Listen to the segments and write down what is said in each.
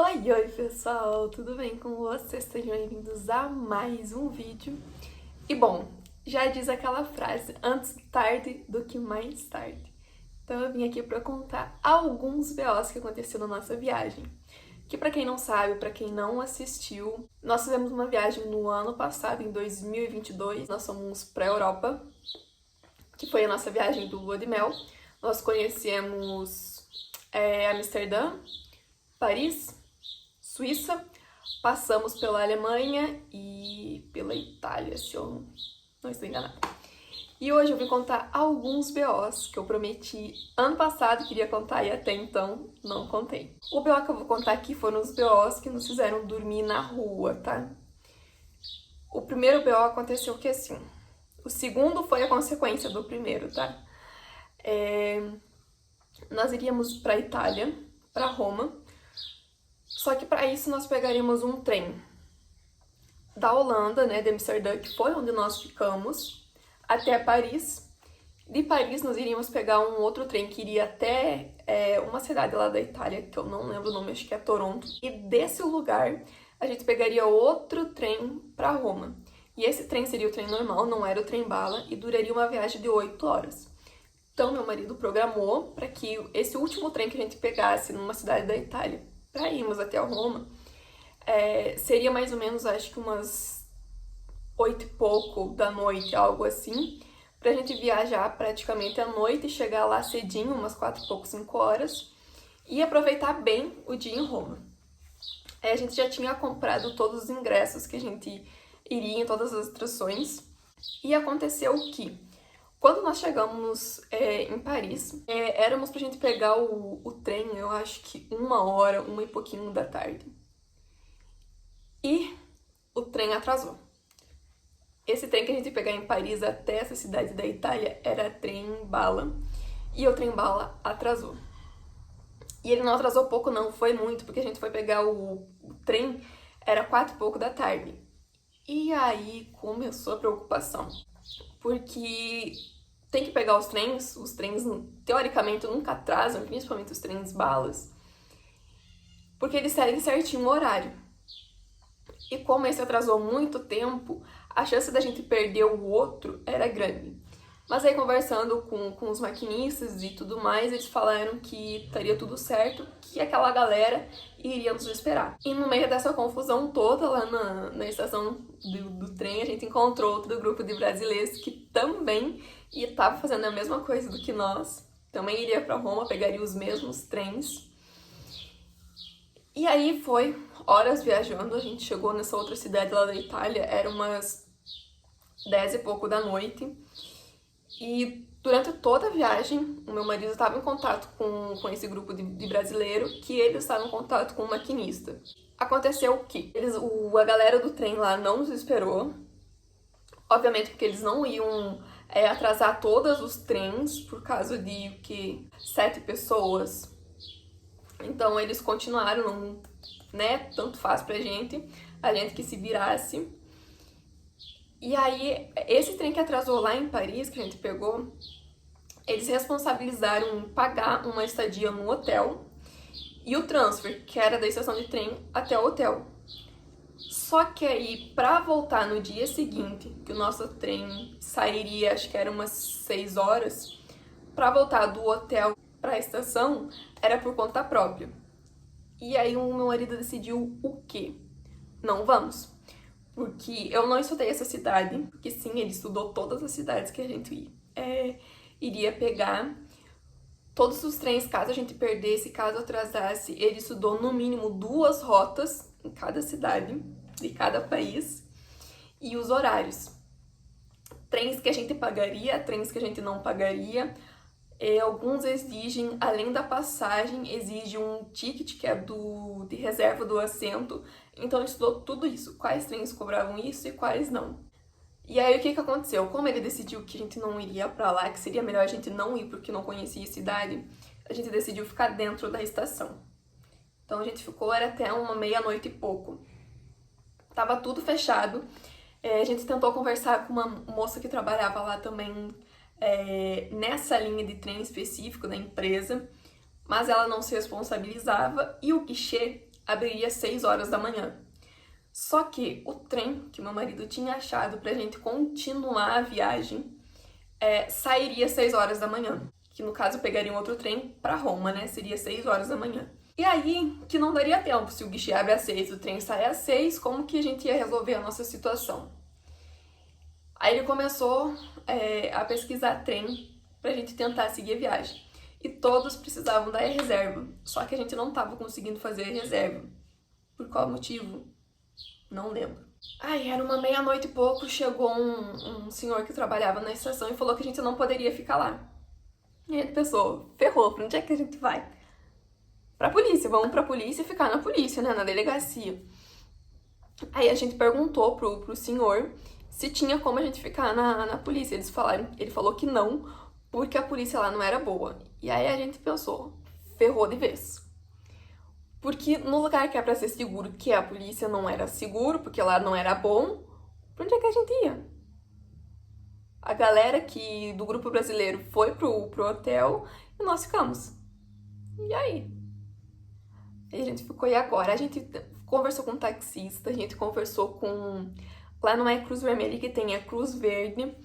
Oi, oi pessoal, tudo bem com vocês? Sejam bem-vindos a mais um vídeo. E bom, já diz aquela frase, antes tarde do que mais tarde. Então eu vim aqui para contar alguns BOs que aconteceram na nossa viagem. Que para quem não sabe, para quem não assistiu, nós fizemos uma viagem no ano passado, em 2022. Nós fomos para a Europa, que foi a nossa viagem do Lua de Mel. Nós conhecemos Amsterdã, Paris, Suíça, passamos pela Alemanha e pela Itália, se eu não estou enganada. E hoje eu vim contar alguns BOs que eu prometi ano passado queria contar e até então não contei. O BO que eu vou contar aqui foram os BOs que nos fizeram dormir na rua, tá? O primeiro BO aconteceu que assim, o segundo foi a consequência do primeiro, tá? Nós iríamos para Itália, para Roma. Só que para isso nós pegaríamos um trem da Holanda, né, de Amsterdã, que foi onde nós ficamos, até Paris. De Paris nós iríamos pegar um outro trem que iria até uma cidade lá da Itália, que eu não lembro o nome, acho que é Toronto. E desse lugar a gente pegaria outro trem para Roma. E esse trem seria o trem normal, não era o trem bala, e duraria uma viagem de 8 horas. Então meu marido programou para que esse último trem que a gente pegasse numa cidade da Itália para irmos até Roma, seria mais ou menos, acho que umas 8 e pouco da noite, algo assim, pra gente viajar praticamente à noite e chegar lá cedinho, umas 4 e pouco, 5 horas, e aproveitar bem o dia em Roma. A gente já tinha comprado todos os ingressos que a gente iria em todas as atrações, e aconteceu que quando nós chegamos em Paris, éramos pra gente pegar o trem, eu acho que 1 hora, 1 e pouquinho da tarde. E o trem atrasou. Esse trem que a gente ia pegar em Paris até essa cidade da Itália era trem bala. E o trem bala atrasou. E ele não atrasou pouco não, foi muito, porque a gente foi pegar o trem, era 4 e pouco da tarde. E aí começou a preocupação. Porque tem que pegar os trens teoricamente nunca atrasam, principalmente os trens balas, porque eles seguem certinho o horário. E como esse atrasou muito tempo, a chance da gente perder o outro era grande. Mas aí conversando com os maquinistas e tudo mais, eles falaram que estaria tudo certo, que aquela galera iria nos esperar. E no meio dessa confusão toda lá na estação do trem, a gente encontrou outro grupo de brasileiros que também estava fazendo a mesma coisa do que nós. Também iria para Roma, pegaria os mesmos trens. E aí foi horas viajando, a gente chegou nessa outra cidade lá da Itália, era umas 10 e pouco da noite. E durante toda a viagem, o meu marido estava em contato com esse grupo de brasileiro, que eles estavam em contato com o maquinista. Aconteceu o quê? A galera do trem lá não nos esperou, obviamente porque eles não iam atrasar todos os trens por causa de 7 pessoas. Então eles continuaram, né, tanto faz pra gente, a gente que se virasse. E aí, esse trem que atrasou lá em Paris, que a gente pegou, eles responsabilizaram em pagar uma estadia no hotel e o transfer, que era da estação de trem até o hotel. Só que aí, pra voltar no dia seguinte, que o nosso trem sairia, acho que era umas 6 horas, pra voltar do hotel pra estação, era por conta própria. E aí o meu marido decidiu o quê? Não vamos. Porque eu não estudei essa cidade, porque sim, ele estudou todas as cidades que a gente iria pegar. Todos os trens, caso a gente perdesse, caso atrasasse, ele estudou no mínimo 2 rotas em cada cidade, de cada país, e os horários. Trens que a gente pagaria, trens que a gente não pagaria. Alguns exigem, além da passagem, exige um ticket que é de reserva do assento. Então ele estudou tudo isso, quais trens cobravam isso e quais não. E aí o que aconteceu? Como ele decidiu que a gente não iria pra lá, que seria melhor a gente não ir porque não conhecia a cidade, a gente decidiu ficar dentro da estação. Então a gente ficou, era até uma meia-noite e pouco. Tava tudo fechado. A gente tentou conversar com uma moça que trabalhava lá também, nessa linha de trem específico da empresa, mas ela não se responsabilizava e o guichê abriria às 6 horas da manhã. Só que o trem que meu marido tinha achado pra gente continuar a viagem sairia às 6 horas da manhã. Que no caso pegaria um outro trem pra Roma, né? Seria 6 horas da manhã. E aí, que não daria tempo. Se o guichê abre às 6 e o trem sai às 6, como que a gente ia resolver a nossa situação? Aí ele começou a pesquisar trem pra gente tentar seguir a viagem. E todos precisavam da reserva. Só que a gente não tava conseguindo fazer a reserva. Por qual motivo? Não lembro. Ai, era uma meia-noite e pouco, chegou um senhor que trabalhava na estação e falou que a gente não poderia ficar lá. E aí a gente pensou, ferrou, pra onde é que a gente vai? Pra polícia, vamos pra polícia e ficar na polícia, né, na delegacia. Aí a gente perguntou pro senhor se tinha como a gente ficar na polícia. Ele falou que não, porque a polícia lá não era boa. E aí a gente pensou, ferrou de vez. Porque no lugar que é pra ser seguro, que é a polícia, não era seguro, porque lá não era bom, pra onde é que a gente ia? A galera do grupo brasileiro foi pro hotel e nós ficamos. E aí? Aí a gente ficou, e agora? A gente conversou com um taxista, a gente conversou com... Lá não é Cruz Vermelha que tem, é Cruz Verde.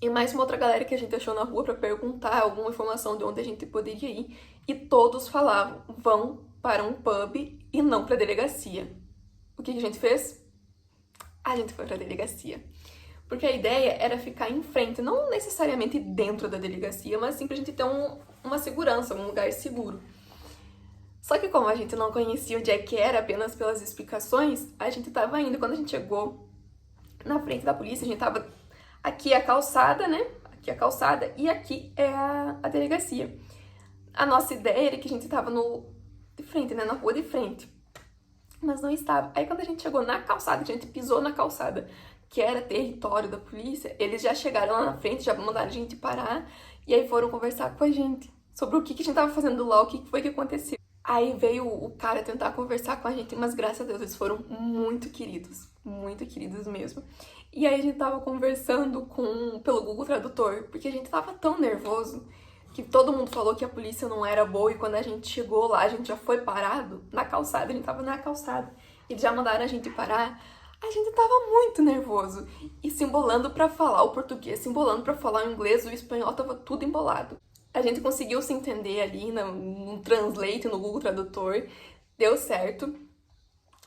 E mais uma outra galera que a gente achou na rua pra perguntar alguma informação de onde a gente poderia ir. E todos falavam, vão para um pub e não pra delegacia. O que a gente fez? A gente foi pra delegacia. Porque a ideia era ficar em frente, não necessariamente dentro da delegacia, mas sim pra gente ter uma segurança, um lugar seguro. Só que como a gente não conhecia onde é que era, apenas pelas explicações, a gente tava indo. Quando a gente chegou na frente da polícia, a gente tava... Aqui é a calçada, né? Aqui é a calçada e aqui é a delegacia. A nossa ideia era que a gente tava de frente, né? Na rua de frente. Mas não estava. Aí quando a gente chegou na calçada, a gente pisou na calçada, que era território da polícia, eles já chegaram lá na frente, já mandaram a gente parar, e aí foram conversar com a gente sobre o que a gente tava fazendo lá, o que foi que aconteceu. Aí veio o cara tentar conversar com a gente, mas graças a Deus eles foram muito queridos mesmo. E aí a gente tava conversando pelo Google Tradutor, porque a gente tava tão nervoso que todo mundo falou que a polícia não era boa, e quando a gente chegou lá, a gente já foi parado na calçada, a gente tava na calçada, eles já mandaram a gente parar, a gente tava muito nervoso, e se embolando pra falar o português, se embolando pra falar o inglês, o espanhol, tava tudo embolado. A gente conseguiu se entender ali no Translate, no Google Tradutor, deu certo,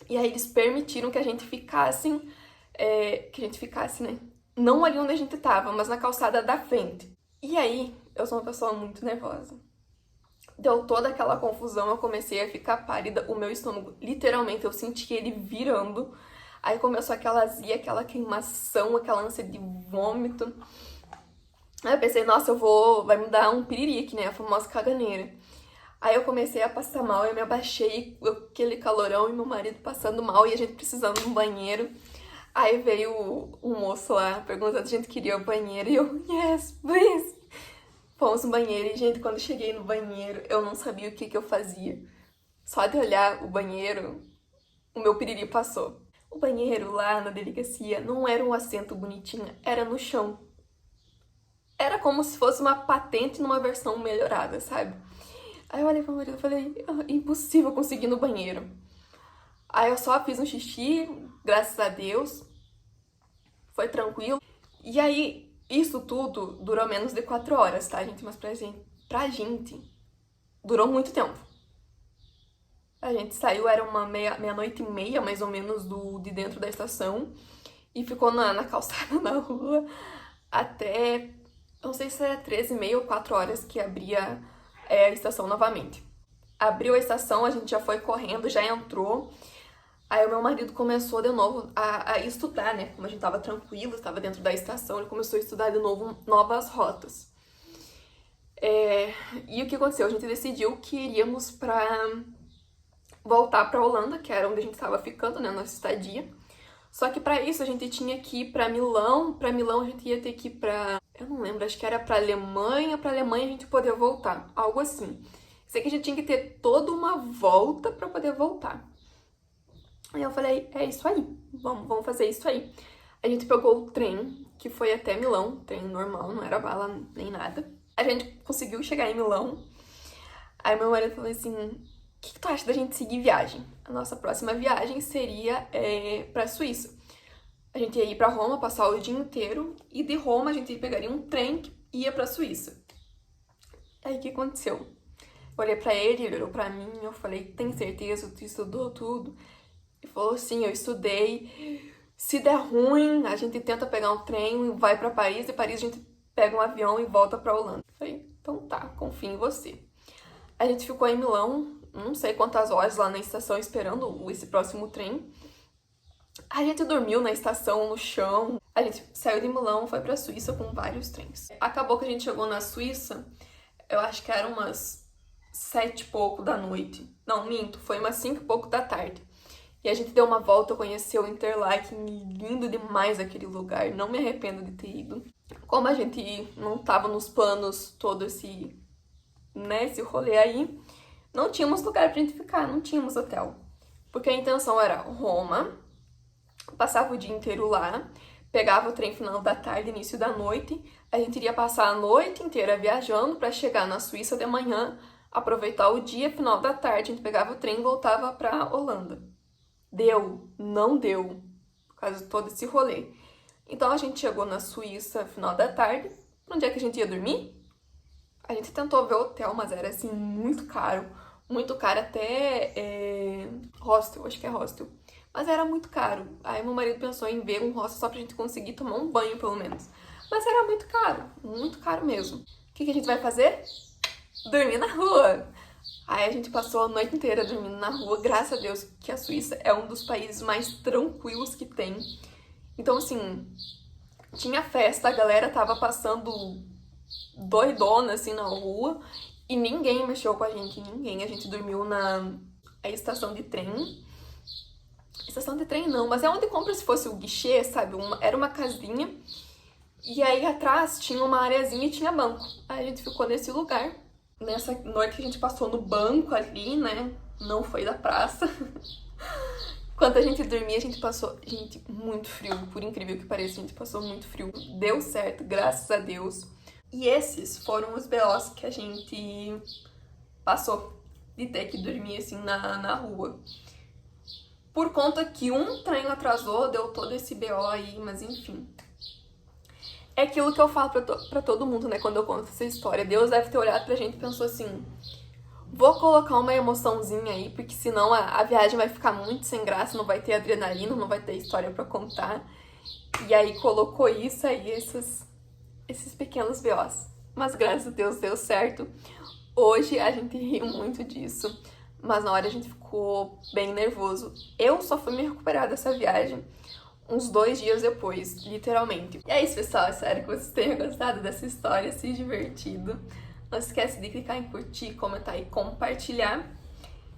e aí eles permitiram que a gente ficasse, né, não ali onde a gente tava, mas na calçada da frente. E aí, eu sou uma pessoa muito nervosa. Deu toda aquela confusão, eu comecei a ficar pálida, o meu estômago, literalmente, eu senti ele virando. Aí começou aquela azia, aquela queimação, aquela ânsia de vômito. Aí eu pensei, nossa, vai me dar um piririque, né, a famosa caganeira. Aí eu comecei a passar mal, eu me abaixei, aquele calorão, e meu marido passando mal, e a gente precisando de um banheiro. Aí veio um moço lá perguntando se a gente queria o banheiro, e eu, yes, please. Fomos no banheiro, e gente, quando eu cheguei no banheiro, eu não sabia o que eu fazia. Só de olhar o banheiro, o meu piriri passou. O banheiro lá na delegacia não era um assento bonitinho, era no chão. Era como se fosse uma patente numa versão melhorada, sabe? Aí eu olhei pro meu marido e falei, impossível conseguir ir no banheiro. Aí eu só fiz um xixi, graças a Deus, foi tranquilo. E aí, isso tudo durou menos de 4 horas, tá, gente? Mas pra gente, durou muito tempo. A gente saiu, era uma meia-noite e meia, mais ou menos, de dentro da estação. E ficou na calçada, na rua, até, não sei se era 13h30 ou 4 horas que abria a estação novamente. Abriu a estação, a gente já foi correndo, já entrou. Aí o meu marido começou de novo a estudar, né? Como a gente tava tranquilo, estava dentro da estação, ele começou a estudar de novo novas rotas. E o que aconteceu? A gente decidiu que iríamos voltar pra Holanda, que era onde a gente tava ficando, né? Nossa estadia. Só que pra isso a gente tinha que ir pra Milão. Pra Milão a gente ia ter que ir pra... Eu não lembro, acho que era pra Alemanha a gente poder voltar. Algo assim. Sei que a gente tinha que ter toda uma volta pra poder voltar. Aí eu falei, é isso aí, vamos fazer isso aí. A gente pegou o trem, que foi até Milão, trem normal, não era bala nem nada. A gente conseguiu chegar em Milão. Aí meu marido falou assim, que tu acha da gente seguir viagem? A nossa próxima viagem seria pra Suíça. A gente ia ir pra Roma, passar o dia inteiro, e de Roma a gente pegaria um trem que ia pra Suíça. Aí o que aconteceu? Eu olhei pra ele, ele olhou pra mim, eu falei, tem certeza? Tu estudou tudo? Ele falou, sim, eu estudei. Se der ruim, a gente tenta pegar um trem, vai pra Paris, e Paris a gente pega um avião e volta pra Holanda. Eu falei, então tá, confio em você. A gente ficou em Milão, não sei quantas horas lá na estação esperando esse próximo trem. A gente dormiu na estação, no chão. A gente saiu de Milão, foi pra Suíça com vários trens. Acabou que a gente chegou na Suíça, eu acho que era umas 7 e pouco da noite. Não, minto, foi umas 5 e pouco da tarde. E a gente deu uma volta, conheceu o Interlaken, lindo demais aquele lugar, não me arrependo de ter ido. Como a gente não tava nos planos todo esse rolê aí, não tínhamos lugar pra gente ficar, não tínhamos hotel. Porque a intenção era Roma, passava o dia inteiro lá, pegava o trem final da tarde, início da noite, a gente iria passar a noite inteira viajando pra chegar na Suíça de manhã, aproveitar o dia, final da tarde, a gente pegava o trem e voltava pra Holanda. Deu, não deu, por causa de todo esse rolê. Então a gente chegou na Suíça final da tarde. Onde é que a gente ia dormir? A gente tentou ver hotel, mas era assim muito caro até hostel, acho que é hostel. Mas era muito caro. Aí meu marido pensou em ver um hostel só pra gente conseguir tomar um banho pelo menos. Mas era muito caro mesmo. O que a gente vai fazer? Dormir na rua. Aí a gente passou a noite inteira dormindo na rua, graças a Deus que a Suíça é um dos países mais tranquilos que tem. Então, assim, tinha festa, a galera tava passando doidona, assim, na rua, e ninguém mexeu com a gente, ninguém. A gente dormiu na estação de trem. Estação de trem não, mas é onde compra se fosse o guichê, sabe? Era uma casinha, e aí atrás tinha uma areazinha e tinha banco. Aí a gente ficou nesse lugar. Nessa noite que a gente passou no banco ali, né? Não foi da praça. Enquanto a gente dormia, a gente passou... Gente, muito frio. Por incrível que pareça, a gente passou muito frio. Deu certo, graças a Deus. E esses foram os BOs que a gente passou de ter que dormir, assim, na rua. Por conta que um trem atrasou, deu todo esse BO aí, mas enfim... É aquilo que eu falo pra todo mundo, né, quando eu conto essa história. Deus deve ter olhado pra gente e pensou assim, vou colocar uma emoçãozinha aí, porque senão a viagem vai ficar muito sem graça, não vai ter adrenalina, não vai ter história pra contar. E aí colocou isso aí, esses pequenos BOs. Mas graças a Deus deu certo. Hoje a gente riu muito disso, mas na hora a gente ficou bem nervoso. Eu só fui me recuperar dessa viagem uns 2 dias depois, literalmente. E é isso, pessoal. Espero que vocês tenham gostado dessa história, se divertido. Não esquece de clicar em curtir, comentar e compartilhar.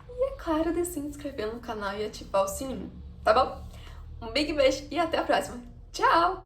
E é claro, de se inscrever no canal e ativar o sininho, tá bom? Um big beijo e até a próxima. Tchau!